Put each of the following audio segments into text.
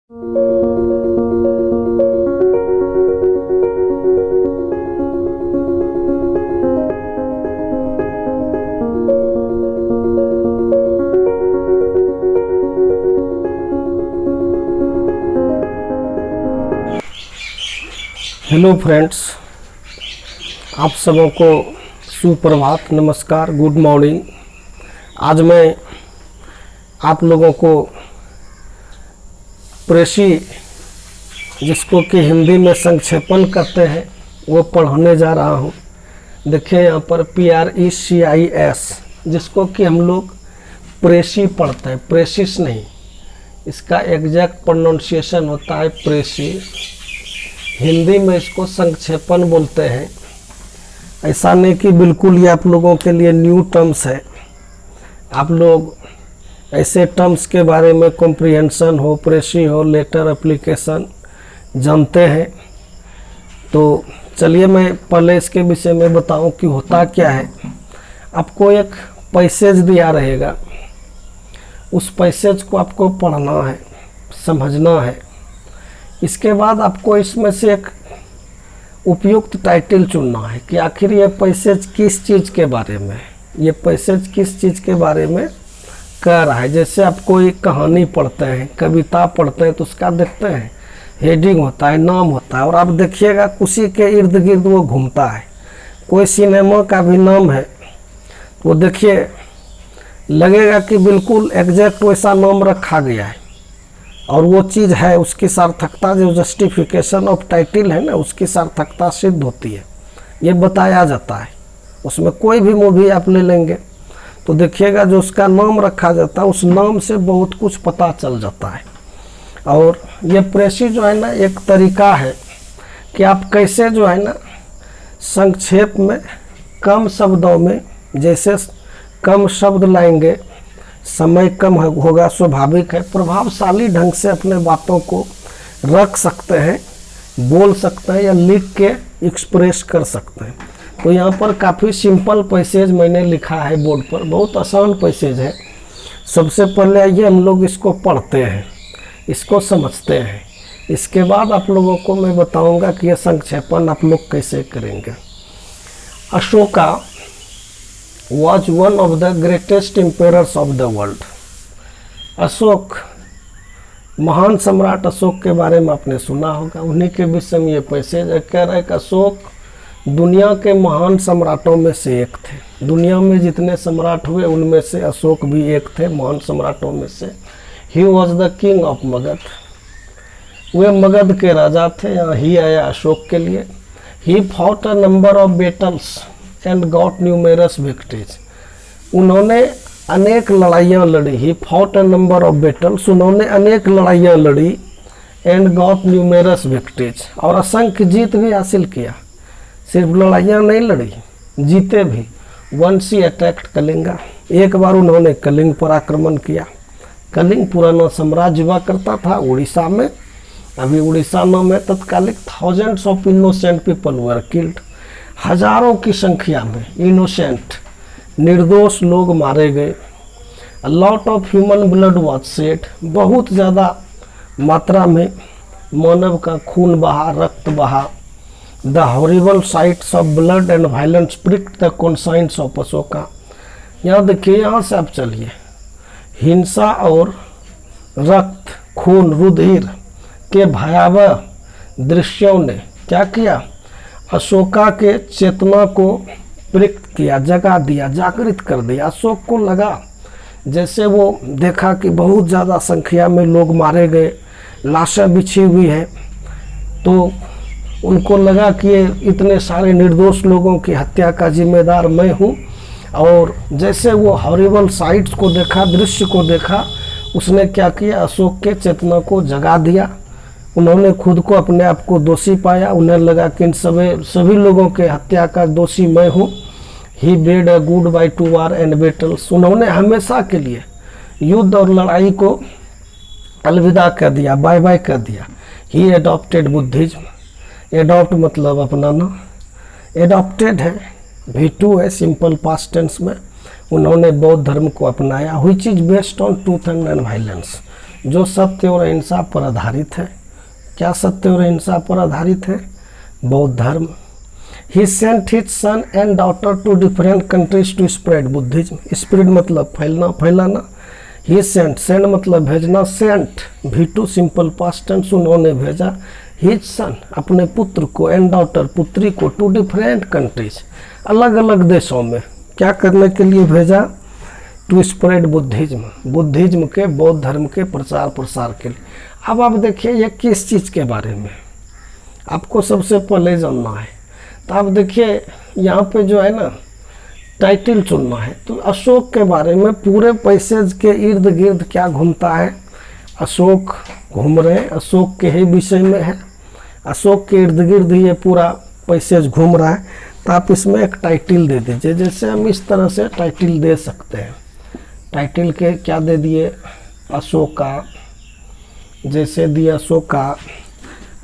Hello friends, आप सबों को सुप्रभात, नमस्कार, गुड मॉर्निंग। आज मैं आप लोगों को प्रेसी, जिसको कि हिंदी में संक्षेपण करते हैं, वो पढ़ाने जा रहा हूँ। देखिए यहाँ पर PRECIS, जिसको कि हम लोग प्रेसी पढ़ते हैं, प्रेसिस नहीं। इसका एग्जैक्ट प्रोनाउंसिएशन होता है प्रेसी। हिंदी में इसको संक्षेपण बोलते हैं। ऐसा नहीं कि बिल्कुल ये आप लोगों के लिए न्यू टर्म्स है। आप लोग ऐसे टर्म्स के बारे में कॉम्प्रिहेंशन हो, प्रेसी हो, लेटर एप्लीकेशन जानते हैं। तो चलिए मैं पहले इसके विषय में बताऊं कि होता क्या है। आपको एक पैसेज दिया रहेगा, उस पैसेज को आपको पढ़ना है, समझना है। इसके बाद आपको इसमें से एक उपयुक्त टाइटल चुनना है कि आखिर ये पैसेज किस चीज़ के बारे में, ये पैसेज किस चीज़ के बारे में कह रहा है। जैसे आप कोई कहानी पढ़ते हैं, कविता पढ़ते हैं, तो उसका देखते हैं हेडिंग होता है, नाम होता है, और आप देखिएगा उसी के इर्द गिर्द वो घूमता है। कोई सिनेमा का भी नाम है, वो देखिए लगेगा कि बिल्कुल एग्जैक्ट वैसा नाम रखा गया है, और वो चीज़ है, उसकी सार्थकता, जो जस्टिफिकेशन ऑफ टाइटल है ना, उसकी सार्थकता सिद्ध होती है। ये बताया जाता है। उसमें कोई भी मूवी आप ले लेंगे तो देखिएगा जो उसका नाम रखा जाता है, उस नाम से बहुत कुछ पता चल जाता है। और ये प्रेसी जो है ना, एक तरीका है कि आप कैसे जो है ना संक्षेप में, कम शब्दों में, जैसे कम शब्द लाएंगे, समय कम होगा, स्वाभाविक है, प्रभावशाली ढंग से अपने बातों को रख सकते हैं, बोल सकते हैं, या लिख के एक्सप्रेस कर सकते हैं। तो यहाँ पर काफ़ी सिंपल पैसेज मैंने लिखा है बोर्ड पर, बहुत आसान पैसेज है। सबसे पहले आइए हम लोग इसको पढ़ते हैं, इसको समझते हैं। इसके बाद आप लोगों को मैं बताऊंगा कि यह संक्षेपण आप लोग कैसे करेंगे। Ashoka was one of the greatest emperors of the world। Ashok, महान सम्राट अशोक के बारे में आपने सुना होगा। उन्हीं के विषय में ये पैसेज कह रहा है कि अशोक दुनिया के महान सम्राटों में से एक थे। दुनिया में जितने सम्राट हुए उनमें से अशोक भी एक थे, महान सम्राटों में से। He was the king of Magadh. वे मगध के राजा थे। यहाँ ही आया अशोक के लिए। He fought a number of battles and got numerous victories. उन्होंने अनेक लड़ाइयाँ लड़ी। He fought a number of battles, उन्होंने अनेक लड़ाइयाँ लड़ी, एंड गॉट न्यूमेरस विक्ट्रीज, और असंख्य जीत भी हासिल किया। सिर्फ लड़ाइयाँ नहीं लड़ी, जीते भी। वंस ही अटैक्ड कलिंगा, एक बार उन्होंने कलिंग पर आक्रमण किया। कलिंग पुराना साम्राज्य हुआ करता था उड़ीसा में, अभी उड़ीसा नाम है तत्कालिक। Thousands of innocent people were killed, हजारों की संख्या में इनोसेंट, निर्दोष लोग मारे गए। A lot of human blood was said, बहुत ज़्यादा मात्रा में मानव का खून बहा, रक्त बहा। The horrible sights of blood and violence pricked the conscience of Ashoka. यहाँ देखिए, यहाँ से आप चलिए। हिंसा और रक्त, खून, रुधिर के भयावह दृश्यों ने क्या किया? अशोका के चेतना को प्रेरित किया, जगा दिया, जागृत कर दिया। अशोक को लगा, जैसे वो देखा कि बहुत ज़्यादा संख्या में लोग मारे गए, लाशें बिछी हुई हैं, तो उनको लगा कि ये इतने सारे निर्दोष लोगों की हत्या का जिम्मेदार मैं हूँ। और जैसे वो हॉरिबल साइट्स को देखा, दृश्य को देखा, उसने क्या किया? अशोक के चेतना को जगा दिया। उन्होंने खुद को, अपने आप को दोषी पाया। उन्हें लगा कि इन सभी लोगों के हत्या का दोषी मैं हूँ। He bade a goodbye to war and battles, उन्होंने हमेशा के लिए युद्ध और लड़ाई को अलविदा कर दिया, बाय बाय कर दिया। ही एडॉप्टेड बुद्धिज्म, एडॉप्ट मतलब अपनाना, एडॉप्टेड है, V2 है सिंपल पास्ट टेंस में। उन्होंने बौद्ध धर्म को अपनाया, which is based on truth and violence, जो सत्य और अहिंसा पर आधारित है। क्या सत्य और अहिंसा पर आधारित है? बौद्ध धर्म। He sent his son and daughter to different countries to spread Buddhism. Spread मतलब फैलना, फैलाना। ही सेंड मतलब भेजना, Saint V2 simple past tense, उन्होंने भेजा। हिज सन अपने पुत्र को, एंड डॉटर पुत्री को, टू डिफरेंट कंट्रीज अलग अलग देशों में क्या करने के लिए भेजा? टू स्प्रेड बुद्धिज्म, बुद्धिज्म के, बौद्ध धर्म के प्रचार प्रसार के लिए। अब आप देखिए ये किस चीज़ के बारे में आपको सबसे पहले जानना है। तो आप देखिए यहाँ पे जो है ना टाइटल चुनना है। तो अशोक के बारे में पूरे पैसेज के इर्द गिर्द क्या घूमता है? अशोक घूम रहे हैं, अशोक के ही विषय में है, अशोक के इर्द गिर्द ही ये पूरा पैसेज घूम रहा है। तो आप इसमें एक टाइटल दे दीजिए। जैसे हम इस तरह से टाइटल दे सकते हैं। टाइटल के क्या दे दिए? अशोका, जैसे दिया अशोका,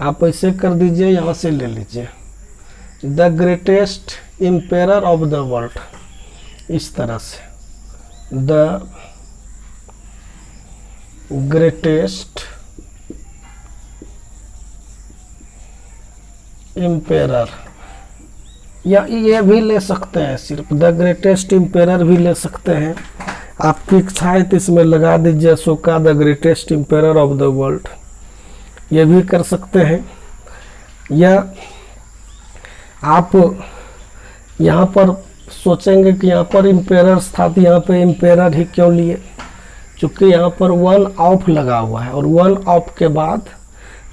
आप ऐसे कर दीजिए, यहाँ से ले लीजिए the greatest emperor of the world, इस तरह से द ग्रेटेस्ट एम्पेरर, या ये भी ले सकते हैं, सिर्फ द ग्रेटेस्ट एम्पेरर भी ले सकते हैं। आपकी इच्छा है तो इसमें लगा दीजिए Ashoka the greatest emperor of the world, ये भी कर सकते हैं। या आप यहाँ पर सोचेंगे कि यहाँ पर एम्पेरर्स था तो यहाँ पे एम्पेरर ही क्यों लिए? चूँकि यहाँ पर वन ऑफ लगा हुआ है और वन ऑफ के बाद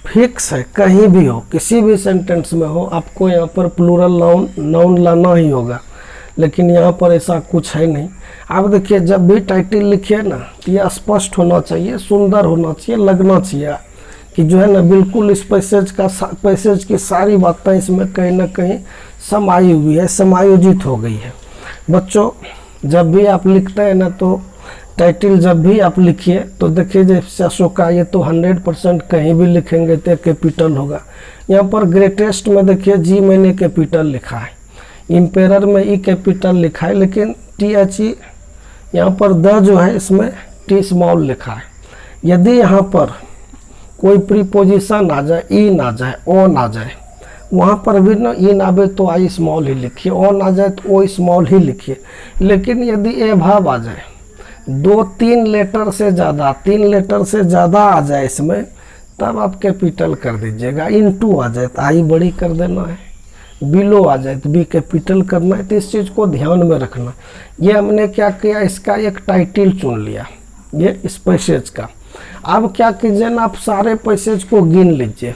फिक्स है, कहीं भी हो, किसी भी सेंटेंस में हो, आपको यहाँ पर प्लूरल नाउन लाना ही होगा। लेकिन यहाँ पर ऐसा कुछ है नहीं। आप देखिए जब भी टाइटल लिखिए ना तो ये स्पष्ट होना चाहिए, सुंदर होना चाहिए, लगना चाहिए कि जो है ना बिल्कुल इस पैसेज की सारी बातें इसमें कहीं ना कहीं समाई हुई है, समायोजित हो गई है। बच्चों जब भी आप लिखते हैं ना तो टाइटल जब भी आप लिखिए तो देखिए जैसे अशोका, ये तो 100% कहीं भी लिखेंगे तो कैपिटल होगा। यहाँ पर ग्रेटेस्ट में देखिए जी मैंने कैपिटल लिखा है, एम्पेरर में ई कैपिटल लिखा है, लेकिन THE यहाँ पर द जो है इसमें T स्मॉल लिखा है। यदि यहाँ पर कोई प्रीपोजिशन आ जाए, ई ना जाए, ओ ना जाए, वहाँ पर भी ना ई ना आवे तो आई स्मॉल ही लिखिए, ओ ना जाए तो ओ स्मॉल ही लिखिए। लेकिन यदि ए भाव आ जाए, 2-3 लेटर से ज़्यादा, 3 लेटर से ज़्यादा आ जाए इसमें, तब आप कैपिटल कर दीजिएगा। इनटू आ जाए तो आई बड़ी कर देना है, बिलो आ जाए तो बी कैपिटल करना है। तो इस चीज़ को ध्यान में रखना। ये हमने क्या किया, इसका एक टाइटल चुन लिया, ये इस पैसेज का। अब क्या कीजिए ना, आप सारे पैसेज को गिन लीजिए।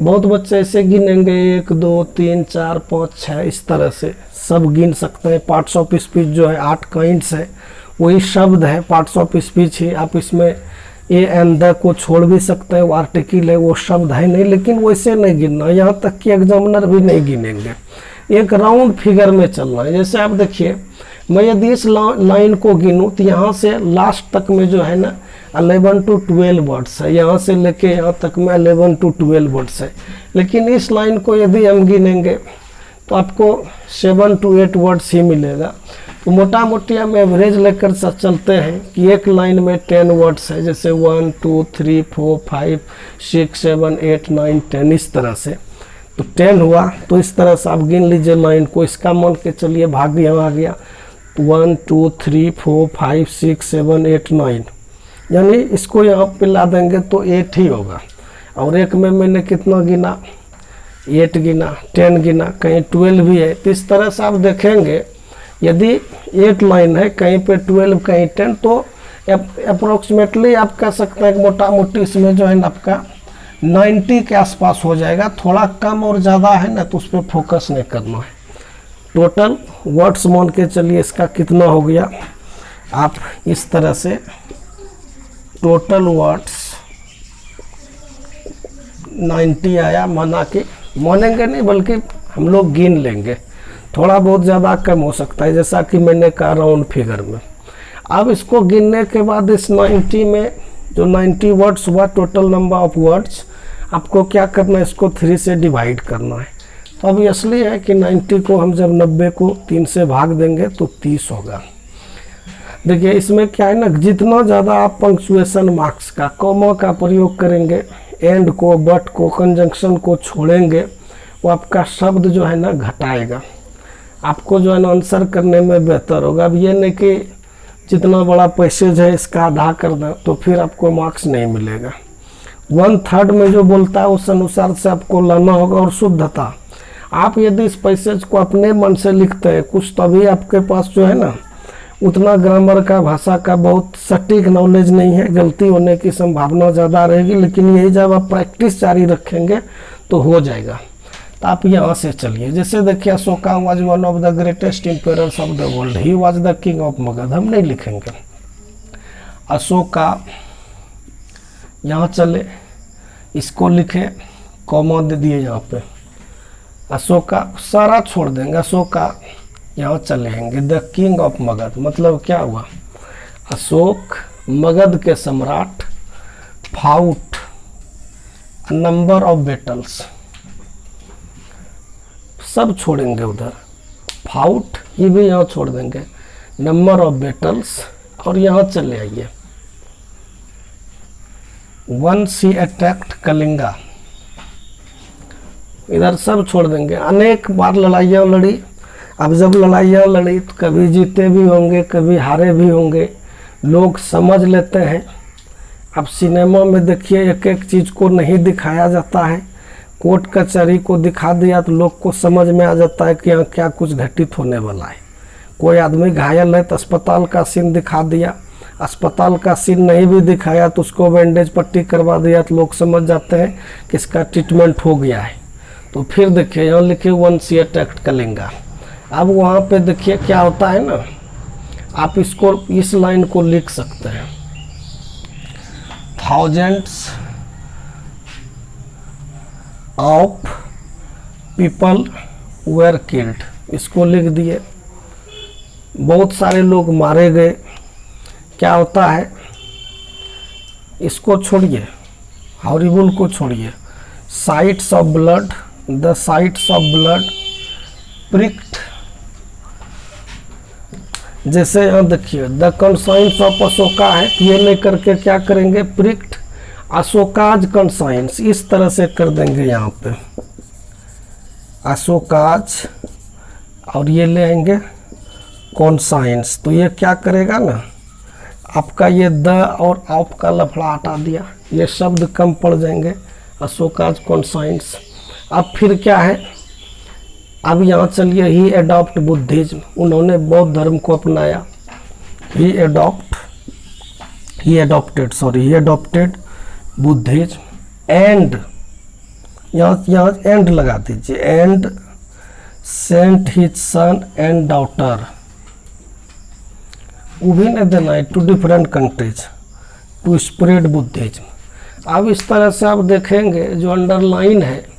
बहुत बच्चे ऐसे गिनेंगे 1 2 3 4 5 6, इस तरह से सब गिन सकते हैं। पार्ट्स ऑफ स्पीच जो है 8 काइंड्स है, वही शब्द है पार्ट्स ऑफ स्पीच ही। आप इसमें ए एंड द को छोड़ भी सकते हैं, वो आर्टिकल है, वो शब्द है नहीं, लेकिन वैसे नहीं गिनना। यहाँ तक कि एग्जामिनर भी नहीं गिनेंगे, एक राउंड फिगर में चलना है। जैसे आप देखिए मैं यदि इस लाइन को गिनूँ तो यहाँ से लास्ट तक में जो है ना 11 to 12 वर्ड्स है, यहाँ से लेके यहाँ तक में 11 to 12 वर्ड्स है। लेकिन इस लाइन को यदि हम गिनेंगे तो आपको 7 to 8 वर्ड्स ही मिलेगा। तो मोटा मोटी हम एवरेज लेकर चलते हैं कि एक लाइन में 10 वर्ड्स है, जैसे 1 2 3 4 5 6 7 8 9 10, इस तरह से। तो 10 हुआ, तो इस तरह से आप गिन लीजिए लाइन को। इसका मान के चलिए भाग यहाँ आ गया 1 2 3 4 5 6 7 8 9, यानी इसको यहाँ पे ला देंगे तो 8 ही होगा। और एक में मैंने कितना गिना, 8 गिना, 10 गिना, कहीं 12 भी है। तो इस तरह से आप देखेंगे यदि 8 लाइन है, कहीं पे 12, कहीं 10, तो अप्रोक्सीमेटली आप कह सकते हैं कि मोटा मोटी इसमें जो है ना आपका 90 के आसपास हो जाएगा। थोड़ा कम और ज़्यादा है ना तो उस पर फोकस नहीं करना है। टोटल वर्ड्स मान के चलिए इसका कितना हो गया, आप इस तरह से टोटल वर्ड्स 90 आया, माना कि मानेंगे नहीं बल्कि हम लोग गिन लेंगे, थोड़ा बहुत ज़्यादा कम हो सकता है, जैसा कि मैंने कहा राउंड फिगर में। अब इसको गिनने के बाद इस 90 में जो 90 वर्ड्स हुआ टोटल नंबर ऑफ वर्ड्स, आपको क्या करना है, इसको 3 से डिवाइड करना है। तो अब इसलिए है कि 90 को हम जब 90 को 3 से भाग देंगे तो 30 होगा। देखिए इसमें क्या है ना, जितना ज़्यादा आप पंक्चुएशन मार्क्स का, कॉमा का प्रयोग करेंगे, एंड को, बट को, कंजंक्शन को छोड़ेंगे, वो आपका शब्द जो है ना घटाएगा, आपको जो है ना आंसर करने में बेहतर होगा। अब ये नहीं कि जितना बड़ा पैसेज है इसका आधा कर दें तो फिर आपको मार्क्स नहीं मिलेगा। 1/3 में जो बोलता है उस अनुसार से आपको लाना होगा। और शुद्धता, आप यदि इस पैसेज को अपने मन से लिखते हैं कुछ, तभी आपके पास जो है ना उतना ग्रामर का, भाषा का बहुत सटीक नॉलेज नहीं है, गलती होने की संभावना ज़्यादा रहेगी। लेकिन यही जब आप प्रैक्टिस जारी रखेंगे तो हो जाएगा। तो आप यहाँ से चलिए, जैसे देखिए Ashoka was one of the greatest emperors of the world, he was the king of Magadh, हम नहीं लिखेंगे। अशोका, यहाँ चले, इसको लिखे, कॉमा दे दिए यहाँ पे, अशोका सारा छोड़ देंगे, अशोका यहाँ चलेंगे, द किंग ऑफ मगध, मतलब क्या हुआ, अशोक मगध के सम्राट, फाउट नंबर ऑफ बैटल्स, सब छोड़ेंगे उधर, फाउट ये भी यहाँ छोड़ देंगे, नंबर ऑफ बैटल्स, और यहाँ चले आइए, वंस ही अटैक्ड कलिंगा, इधर सब छोड़ देंगे, अनेक बार लड़ाइयाँ लड़ी। अब जब लड़ाइयाँ लड़ी तो कभी जीते भी होंगे, कभी हारे भी होंगे, लोग समझ लेते हैं। अब सिनेमा में देखिए एक एक चीज़ को नहीं दिखाया जाता है, कोर्ट कचहरी को दिखा दिया तो लोग को समझ में आ जाता है कि यहाँ क्या कुछ घटित होने वाला है। कोई आदमी घायल है तो अस्पताल का सीन दिखा दिया, अस्पताल का सीन नहीं भी दिखाया तो उसको बैंडेज पट्टी करवा दिया तो लोग समझ जाते हैं कि इसका ट्रीटमेंट हो गया है। तो फिर देखिए यहाँ लिखे वंस ही अटैक्ड कलिंगा। अब वहाँ पे देखिए क्या होता है ना, आप इसको, इस लाइन को लिख सकते हैं, thousands of people where killed, इसको लिख दिए, बहुत सारे लोग मारे गए। क्या होता है, इसको छोड़िए, हॉरिबल को छोड़िए, sights of blood, the sights of blood pricked, जैसे यहाँ देखिए द कंसाइंस ऑफ अशोका है, ये नहीं करके क्या करेंगे, प्रिक्ड अशोकाज कंसाइंस, इस तरह से कर देंगे यहाँ पे अशोकाज, और ये ले आएंगे कॉन्साइंस। तो ये क्या करेगा ना, आपका ये द और ऑफ का लफड़ा हटा दिया, ये शब्द कम पड़ जाएंगे, अशोकाज कॉन्साइंस। अब फिर क्या है, अब यहाँ चलिए, ही एडॉप्ट बुद्धिज्म, उन्होंने बौद्ध धर्म को अपनाया, ही एडॉप्टेड बुद्धिज्म एंड, यहाँ एंड लगा दीजिए, and sent his son and daughter, वो भी नहीं देना है, to different countries to spread Buddhism. अब इस तरह से आप देखेंगे जो अंडरलाइन है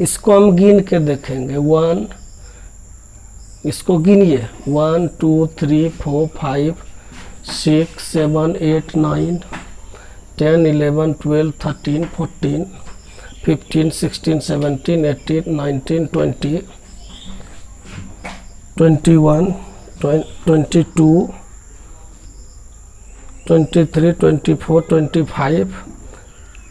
इसको हम गिन के देखेंगे, 1, इसको गिनिए, 1 2 3 4 5 6 7 8 9 10 11 12 13 14 15 16 17 18 19 20 21 22 23 24 25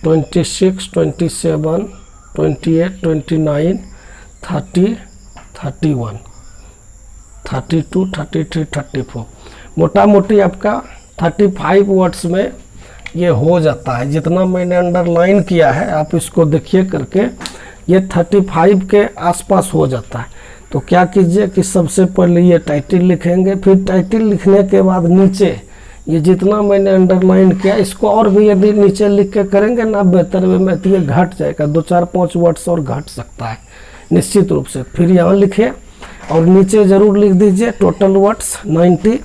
26 27 28 29 30 31 32 33 34, मोटा मोटी आपका 35 वर्ड्स में ये हो जाता है। जितना मैंने अंडरलाइन किया है आप इसको देखिए करके, ये 35 के आसपास हो जाता है। तो क्या कीजिए कि सबसे पहले ये टाइटल लिखेंगे, फिर टाइटल लिखने के बाद नीचे ये जितना मैंने अंडरलाइन किया इसको और भी यदि नीचे लिख के करेंगे ना बेहतर वे में, तो ये घट जाएगा, 2 4 5 वर्ड्स और घट सकता है निश्चित रूप से। फिर यहाँ लिखिए और नीचे ज़रूर लिख दीजिए टोटल वर्ड्स 90।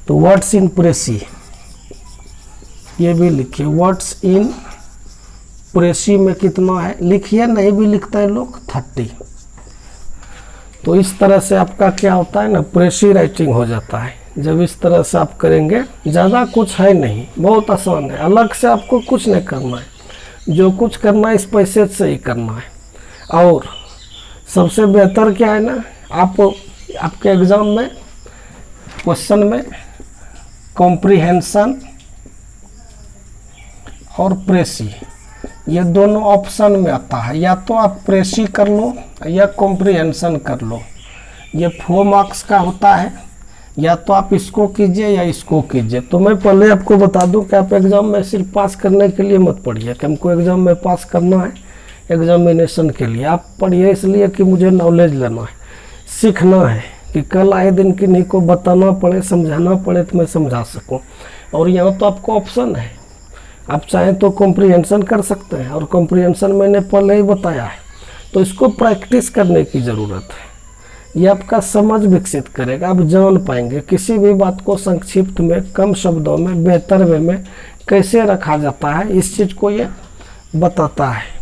तो वर्ड्स इन प्रेसी, ये भी लिखिए, वर्ड्स इन प्रेसी में कितना है लिखिए, नहीं भी लिखता है लोग 30। तो इस तरह से आपका क्या होता है ना, प्रेसी राइटिंग हो जाता है। जब इस तरह से आप करेंगे, ज़्यादा कुछ है नहीं, बहुत आसान है, अलग से आपको कुछ नहीं करना है, जो कुछ करना है इस पैसेज से ही करना है। और सबसे बेहतर क्या है ना, आपके एग्ज़ाम में क्वेश्चन में कॉम्प्रिहेंशन और प्रेसी, ये दोनों ऑप्शन में आता है। या तो आप प्रेसी कर लो या कॉम्प्रिहेंशन कर लो, ये 4 मार्क्स का होता है। या तो आप इसको कीजिए या इसको कीजिए। तो मैं पहले आपको बता दूं कि आप एग्ज़ाम में सिर्फ पास करने के लिए मत पढ़िए कि हमको एग्ज़ाम में पास करना है, एग्जामिनेशन के लिए आप पढ़िए इसलिए कि मुझे नॉलेज लेना है, सीखना है कि कल आए दिन किन्हीं को बताना पड़े, समझाना पड़े तो मैं समझा सकूं। और यहाँ तो आपको ऑप्शन है, आप चाहें तो कॉम्प्रिहेंशन कर सकते हैं, और कॉम्प्रिहेंशन मैंने पहले ही बताया है। तो इसको प्रैक्टिस करने की ज़रूरत है, ये आपका समझ विकसित करेगा, आप जान पाएंगे किसी भी बात को संक्षिप्त में, कम शब्दों में, बेहतर वे में कैसे रखा जाता है, इस चीज़ को ये बताता है।